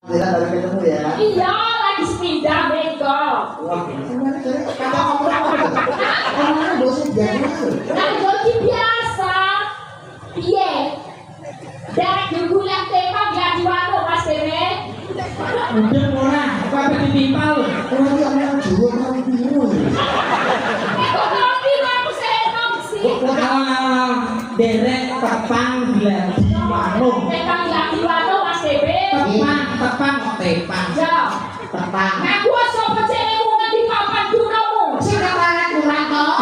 Tidak dari ketemu ya. Iya, lagi sepindah beko. Kata kamu apa? Bosan jadi. Nah, jadi biasa. Iya. Dari dulu yang tema dia di warung Mas Dewe. Udah ora, kok ditimpal. Orang yang jual mau biru. Ekonomi aku senang sih. Derek tepang gladi warung. Tepang lagi warung Mas Dewe. Tepang tepang. Ya. Tepang. Nah, gua sopo cewekmu nganti papan duromu. Sing katakan kurang kok.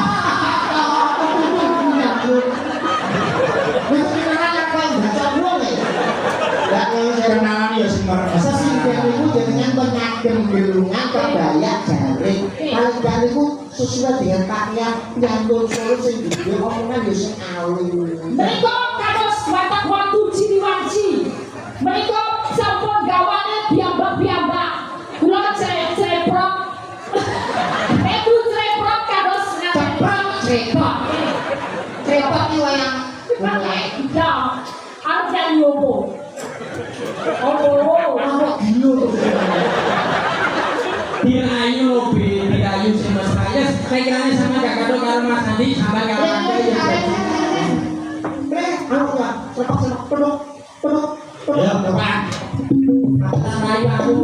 Kenalan ya sing marang Sesingkir itu jenengan penyakit gelungan kebaya jaring. Paling gak itu sesuai dengan pakaian piantun solo sing gede omongan ya sing alim. Mereka kados watak waktu ciri-wanci. Mereka sampun gawane biambak-biambak. Kula ceprok. Itu ceprok kados Ceprok ceprok. Ceprok iki wayang mulai. Ya, arep nyanyi opo? Oh, Apa gino to? Dirayu sing Mas Rayes. Sekiranya sama gak kado karo Mas Andi sama karo Anda ya. Anu ya, cepak peluk. ya Bapak. Atas rayu aku.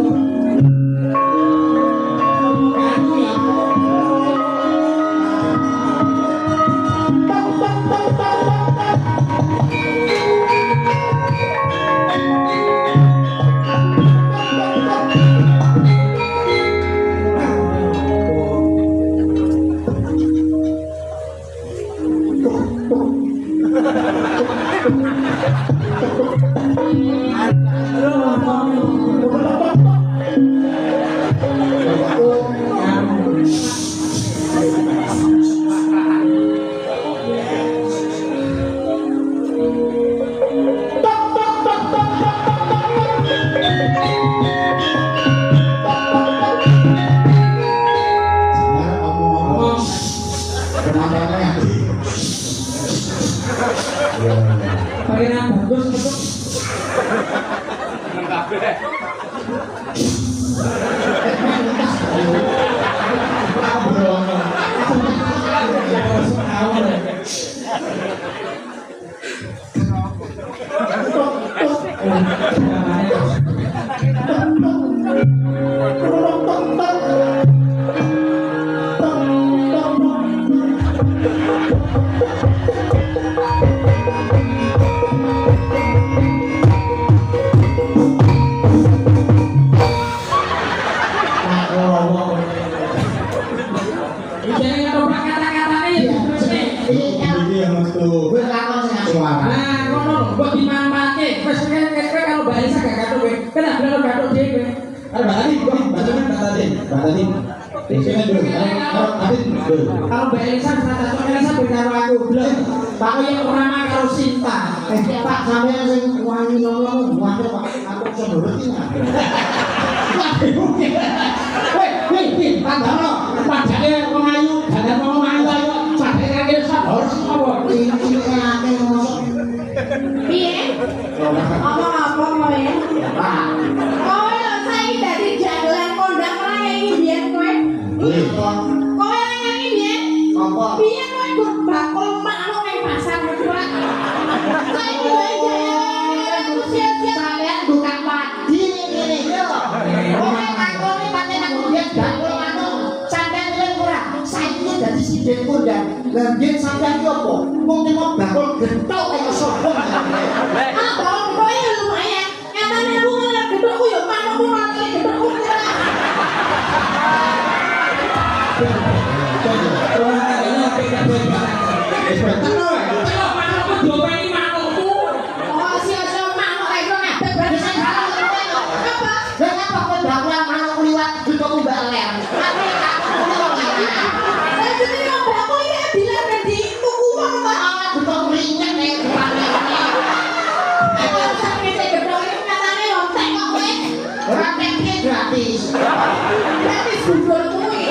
Sebenarnya omong-omong kenapa ya? Pangeran bagus betul. Jangan ngetoprak kata-kata nih. Ini yang metu suara. Nah, ngono mbok dimanfaatke. Wis kowe kalau Mbak Elisa gak gathuk kowe. Kena bilang gathuk dhewe. Ada Mbak Tati. Sini dulu. Kalau Mbak Elisa cocok Elisa berkaro aku belum. Pak yang pertama karo Sinta. Pak sampeyan sing wangi ngomong wae Pak. Aku iso nurut Wih, Pandano, padane wong ayu, dadan wong ayu ayo sadhe kangge harus apa? iki akeh ngomong. piye? Apa-apa kowe? Pak. Kowe lho saiki dadi jagoan kondang ora nyanyi biyen kowe. Kowe ora nyanyi biyen? Apa? Biyen kowe gur bakul makno ning pasar ora. Saiki kowe jaya usia-usia Sampeyan bukan padi ngene yo. Kowe ngakoni pancen aku biyen bakul anu sampeyan nilai ora. Saiki dadi sidin kondang. Lah biyen sampeyan ki opo? Mung nemu bakul gentok kaya sopo. apa kowe lumayan. Nyatane aku ngene gedhokku yo manukku mati gedhokku ora. Ora ana peka Kalau manukku diopeni manukku. Oh, sia-sia manuk ae kok ngabek berarti sing halal apa? Lah apa kowe bakul manuk liwat gentok mbak ler. Aku tak ngono kok. Lah jenenge wong bakul iki bilang ben di tuku wong kok. Gentok ringan nek depan. Aku sampe sing gedhok iki katane ontek kok kowe. Ora teknik gratis. Berarti bubur kuwi.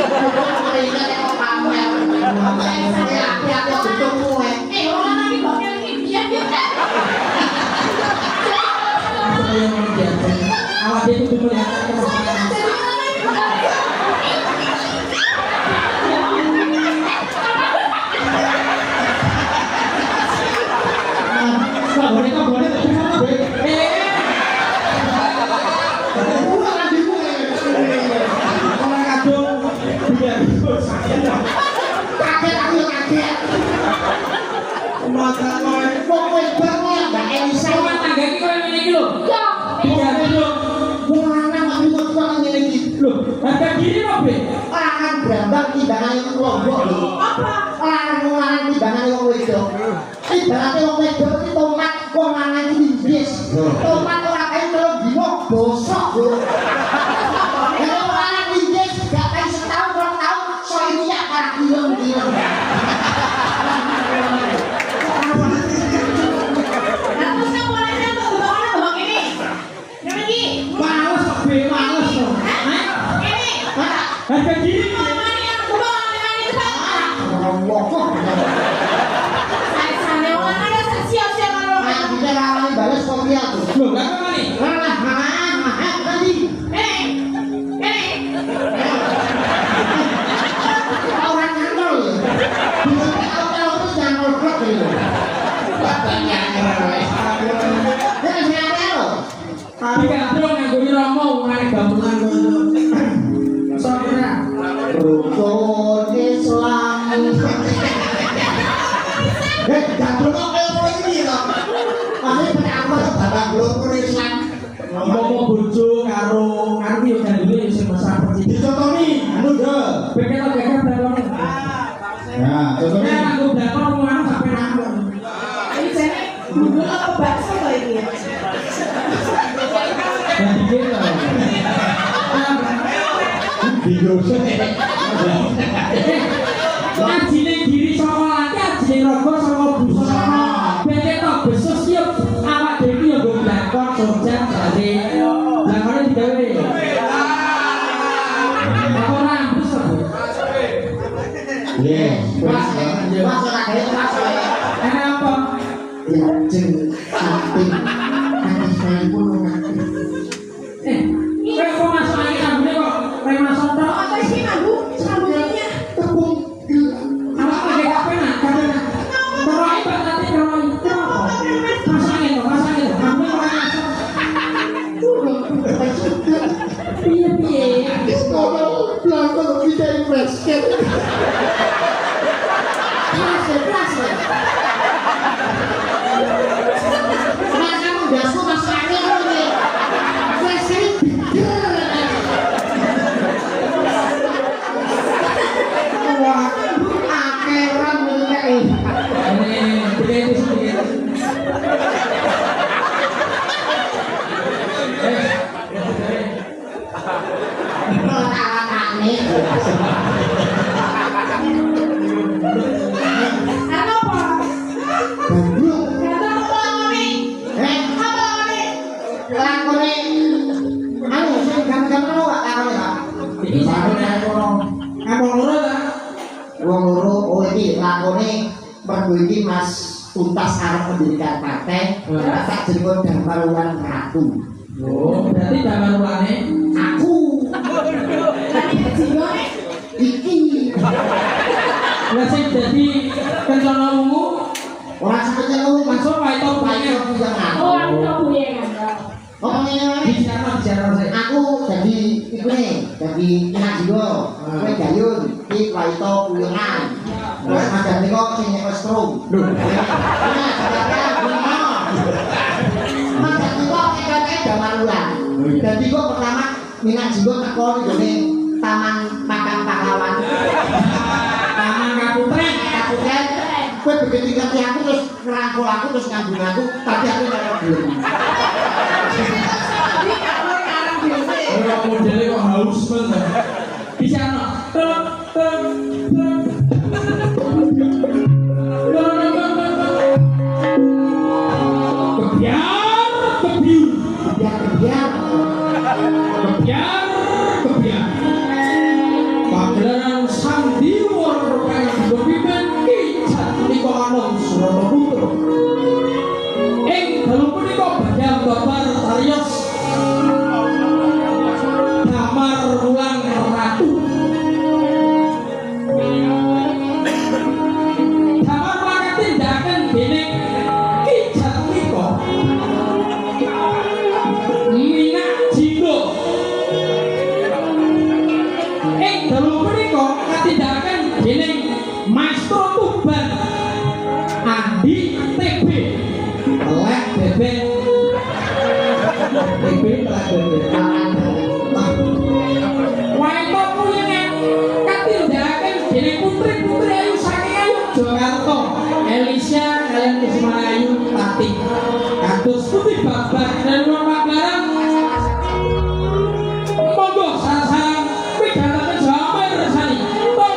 Ringan nek kok pamer. Apa sing saya gentok kuwe. dia. Awak dia kudu melihat kemasangan. Kok boleh tapi sama be. Orang kadung tidak bisa saya. Kaget aku yang kaget. Mata kowe Wong wedok kok Mbak Elisa rumah tangga iki koyo ngene iki lho. Ya, Dijaga lho. wong lanang kok iso kok ngene iki. Lho, harga diri lho, Be. Lanang brambang timbangane kelompok lho. apa? Lanang timbangane wong wedok. Ibaratnya wong wedok iki tomat, wong lanang iki linggis. Tomat ora kae telung dino bosok lho. Kalau wong lanang linggis gak kae setahun rong tahun so ini ya para kilong-kilong. Terus kamu orangnya tuh bawa ini. Yang ini. Males kok, Be, males kok. Hah? Ini. Harga diri. Mana yang bawa ini cepat. Wong kok. Saya sana orang ada siap-siap kalau Nah, bisa rawani bales kopi aku. Lho, lah kok ngene? Mahal tadi. Orang kantor ya. Bisa kalau terus jangan ngobrol gitu. Batanya ngerewe. Ini siapa lo? Tapi kan terus nganggo romo ngene gamelan kok. Sopo Rukun Islam. Jangan kok kayak ini loh. Masih pada apa barang rukun Islam. ngomong bojo karo yo gandule yo sing masak percaya. Dicontoni, anu do. Pengen lo gagal belakon. Nah, contohnya Nek aku belakon ngomong sampe nangkon. ini jadi dulu apa bakso kok ini ya? Jadi gitu. video Ajine diri saka laki, ajine raga saka busana. Beke tok besus yo awak dhewe yo nggo blakon sojan jare. Blakone digawe. Apa rambus to? Mas ora kayak mas. Kenapa? Ya jeng samping kaki saya pun ngerti. Kowe kok masuk angin ambune kok kowe masuk tok. Apa sih manggu? Sambungannya. Tepung Awak pakai kape nak, kape nak. Teroi pak nanti teroi. Masuk angin kok, masuk angin kok. Ambune kok masuk. Piye piye? belakang kita di basket. Kelas. Mas kamu dasmu masuk angin ini. Kelas ini bigar. Wah, akhiran mulai. Ini begini sedikit. Ano po? Bandung. Kata mo po lang kami. Apa kami? Lakone anu sing gambar lu gak lakone ya? Iki sampeyan ngomong loro ta? Wong loro oh iki lakone mergo iki Mas tuntas arep pendidikan partai tak jenengku Damarulan Ratu. Oh, berarti damarulane Aku Tadi kecilnya. iki lah sing dadi kencana ungu ora sakjane lu masuk wae to payo banyak. pisangan. Oh, aku tak boleh kan? Ngomong ngene wae. Bicara sih. Aku jadi iku nih, jadi kena jiwa. Kowe gayun, iki waito puyengan. Terus madang niku sing ekostrum. Lho. Nah, madang niku ekake Damarulan. Dadi kok pertama minat jiwa teko nggone Taman Makam Pahlawan. Taman Kaputren. Kaputen. Kowe begitu ngerti aku terus ngerangkul aku terus ngambung aku, tapi aku ora gelem. Tadi kamu sekarang biasa. Ora modele kok haus banget. Bicara. Biar Kebiar. Pagelaran sandiwara rupanya dipimpin Kijat Niko Anom Surono Putra. Ing dalu punika badhe beda. Wae kok kuyengan katindakaken dening putri-putri ayu saking ayu Jakarta. Elisha kalian Kusmanayu Tati. Kados putih babar dan wong Manggaran. Monggo sareng-sareng pidhanaken Jawa resani. Tor.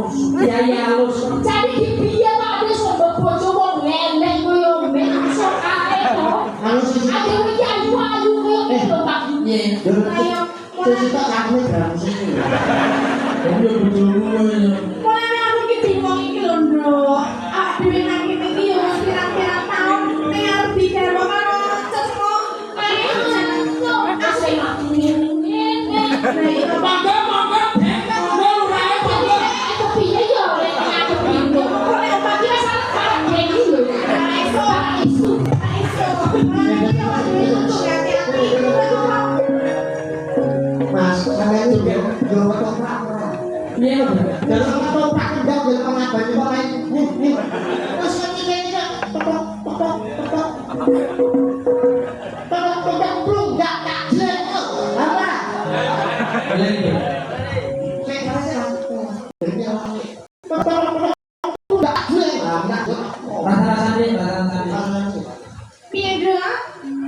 Udara ya halus. Jadi dipiye to ade sondo bojo wong leleng koyo men iso kae to. Halus iki. Ade iki ayu-ayu koyo ngono Pak. Nggih. Ayo. Terus tak aku dalam sini. Yo bojomu yo. Mulane aku iki bingung iki lho, Nduk. Awak dhewe nang kene iki yo pirang-pirang taun ning arep digarwa karo cecmo. Ayo, asih aku ngene. Monggo. Piye yo lek aku bingung. Nek pagi asal parang dhewe lho. Iso. Mas, sampeyan iki yo ketoprak ora. Iya, Dalam ketoprak ndang yo pengabane kok main. Terus ngene iki tok. Tok blung gak tak jek. Apa? Piye, Nduk?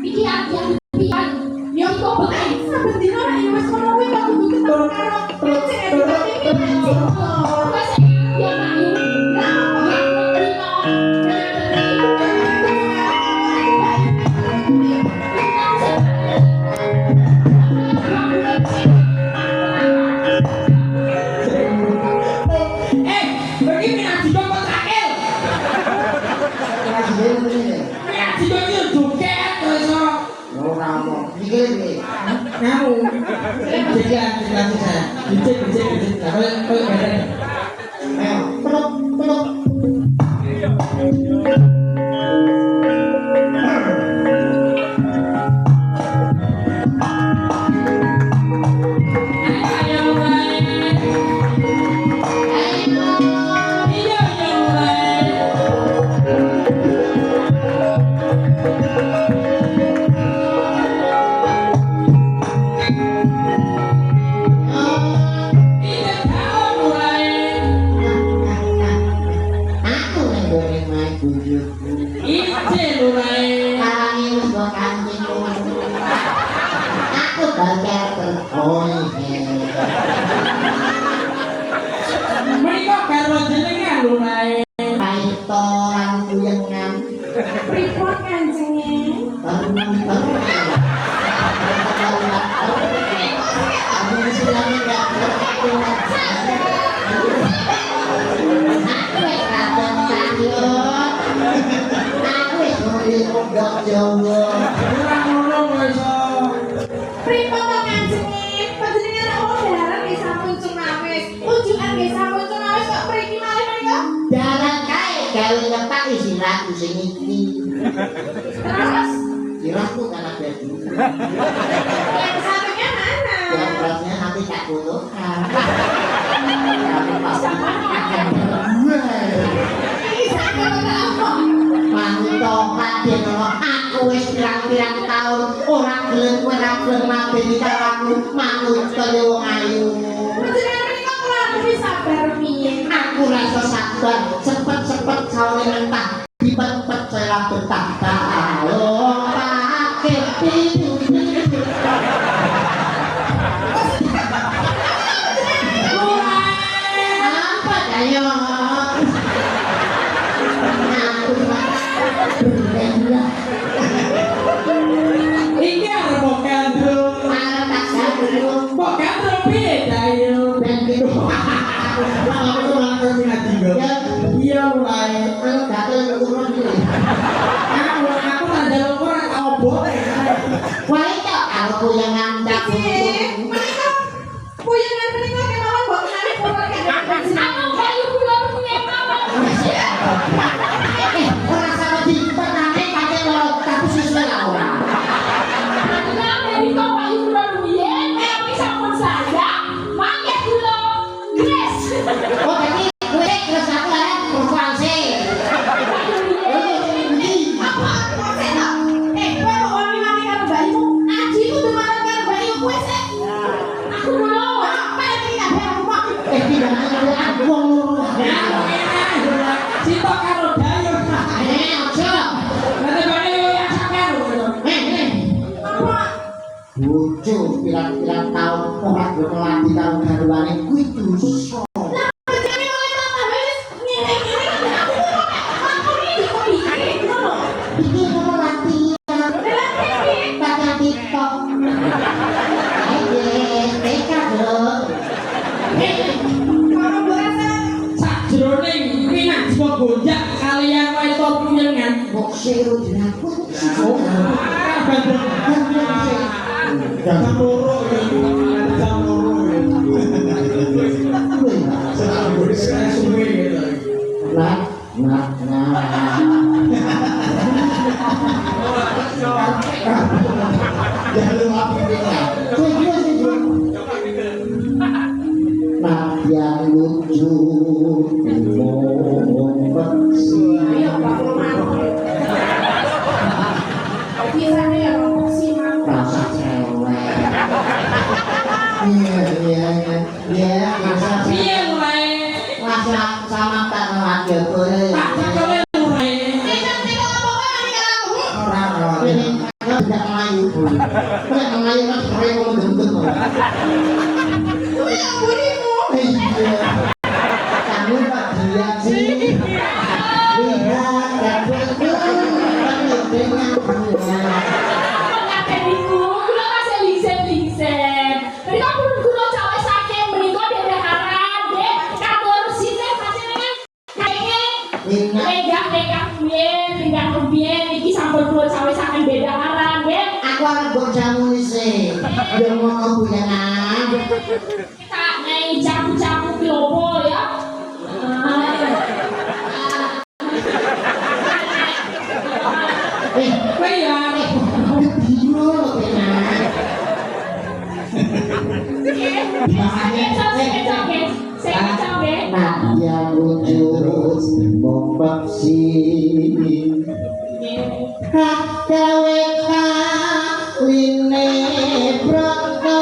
Iki aku pian. Yo iku bae. Saben dina nek wis ngono kuwi kok kudu ketemu karo cek iki. Wes ya ayu. Begini ngaji kok terakhir. Ngaji kok yo joget iso. Ora mau. Iki Kamu jelas saya. Dicek. Kalau ada. ayo, peluk. Aku ning gone main bujuku. Kalangi wis go kancing. Aku bakal terkoi. Mereka karo jenengan lho Rai. Paito lan kuyengan. Pripun kancenge? Aku silane gak aku wis kadang sayur. Aku wis ngombe kodok Jawa. Ora ngono kok iso. Pripun to kancenge? Panjenengan dalan nggih sampun cemawis. Ujukan nggih sampun cemawis kok mriki malih menika? Dalan kae gawe nyetak isirahku sing iki. Terus Sirahku kan ada dulu. yang satunya mana? Yang beratnya nanti tak butuhkan. Kamu pasti akan berdua. Ini satu apa? Mantap dia kalau aku wis pirang-pirang tahun orang gelem mabeni karo aku manut kaya wong ayu. Panjenengan menika kula kuwi sabar piye? Aku rasa sabar cepet-cepet sawane mentah dipet-pet saya betah kalau pakai pitu. Apa ayo? Aku Iki arep kok kandro. malah tak sadar. Kok kandro piye ta yo? Ben gitu. yang ngandap. Menika puyangan menika kemawon mbok menawi kula kan. Aku bayu kula punya mawon. Ora salah dipenane pakai loro tapi sesuai lah ora. Nah, menika bayu kula rumiyin, tapi sampun saya mangke kula gres. Oh jadi kowe terus aku lah berfungsi. Apa konsep ta? Kowe kok wani-wani karo bayimu? Aji kudu marang karo bayimu kowe sik. Aku dulu, pengen kabeh aku kok. Tidak ada aku wong loro. Cinta karo dayung. Aja. Nanti bane yo yang sampean lho. Apa? Bojo pirang-pirang tahun ora berlatih karo garwane kuwi dosa. Jadi mulai tambah wis ngene-ngene kan aku kok iki kok iki ngono. Iki ngono latihan pakai TikTok. Teka dong. Kalau berasa Sajroning minat sebab gonjak kalian wae to puyengan. Kok seru jenengku? Oh, bandel. Jam loro ya. Jam loro ya. Saya suwe gitu. Nah. Jangan lupa pikirnya. Nah, yang lucu bersih. ayo Pak Roman. Pirane ya kok sih mau. Rasa cewek. Iya, masa Piye mulai? masa sama tak lagi kowe. Tak cakole mulai. Nek apa kok nang aku? Ora ini tidak melayu. Nek melayu kan sore mau gendut. Kuwi ambunimu. Iya. Kamu Pak dia sih. Lihat dan dengan Ngakeniku, kula kasih lingsen-lingsen. Menika pun kula cawe saking menika dedaharan, nggih. Katur sine panjenengan kayaknya Regang rubiyen iki sampun kula cawe saking dedaharan, nggih. aku arep mbok jamu sih. Yo ngono buyanan. Kita ngai jamu-jamu ki opo ya? Kowe ya Biro lho tenan. Nah, yang lucu membeksi. Gawe kawine broto.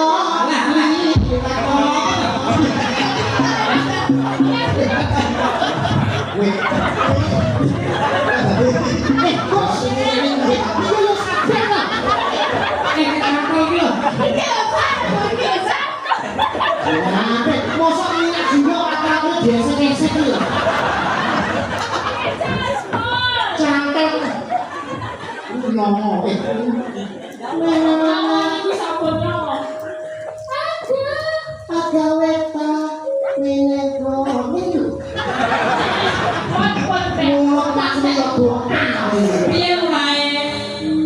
Kok sini iki yo sadar ta? Kenapa iki lho? Nah, mosok minyak jiwa kata-kata biasa-biasa iki lho. Cantik. Ngomong. Agawe ta ngene kok iki. Mulut maksudnya yo bokal. piye mulai?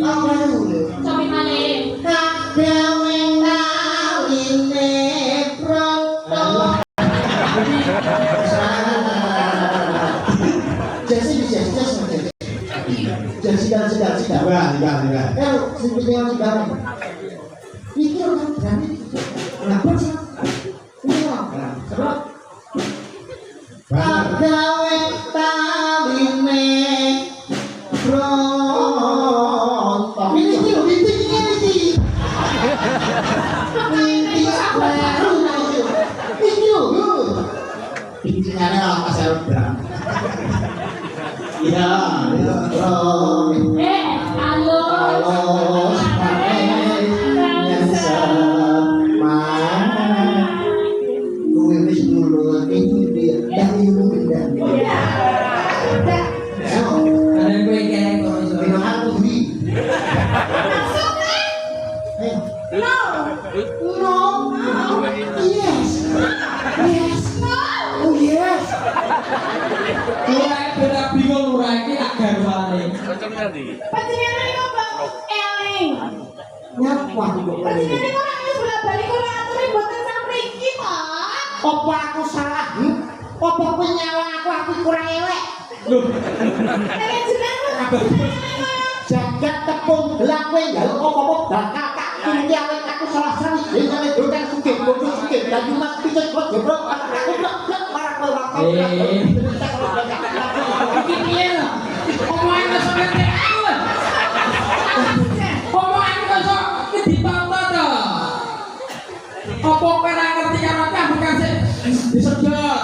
Apa lho? Agawe kawine broto. Jesse bisa Jesse. Wah, iya. Sing video bareng. Iki kan berani. Kenapa sih? Iya. Sebab agawe tawine bronto. Iki lho, iki. Iki baru lho. Iki lho. Pikirannya lah Mas Elbram. Iya. Bro. Halo, yang sama. Gue wis dulu ini dia dari benda. Ada kowe kene kok iso. Bilang aku beli. No. Yes. Oh yes. Ora beda bingung ora iki tak garwane. Panjenengan niku kok eling. Nyapa kok kene? Panjenengan ora wis bolak-balik ora aturi mboten sampe iki, Pak. Apa aku salah? Apa kowe nyawang aku kurang elek? Loh, Nek jenengan Jagat tepung gelang kowe njaluk apa-apa bakal tak kunci awet aku salah sawit dengan dodan sugih bodo sugih dan cuma pijet kok jebrok aku blek marang kowe waktu. iki piye lho? Omongan kok sampe aku lho. Omongan kok sok ditonton to. Apa kowe ora ngerti karo aku bukan sik disedot.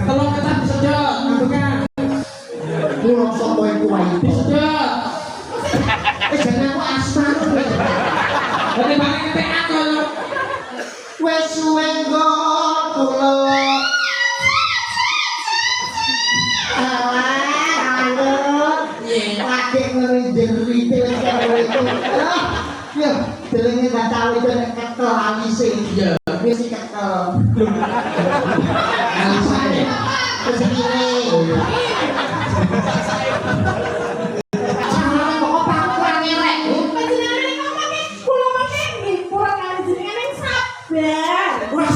Tolong kita disedot, bukan. Kulo sapa iku wae. Disedot. Jangan aku asmar. Dadi balik ngetek aku lho. Wes suwe nggon kulo. Lagi ngeri-ngeri karo itu. Ya, delenge gak tau itu nek kekel alise. Iya. Wis kekel. Alisane. Terus ini. Sampeyan kok kurang elek. panjenengan nek ngomong kula mangke nggih kurang kali jenengan yang sabar. Ora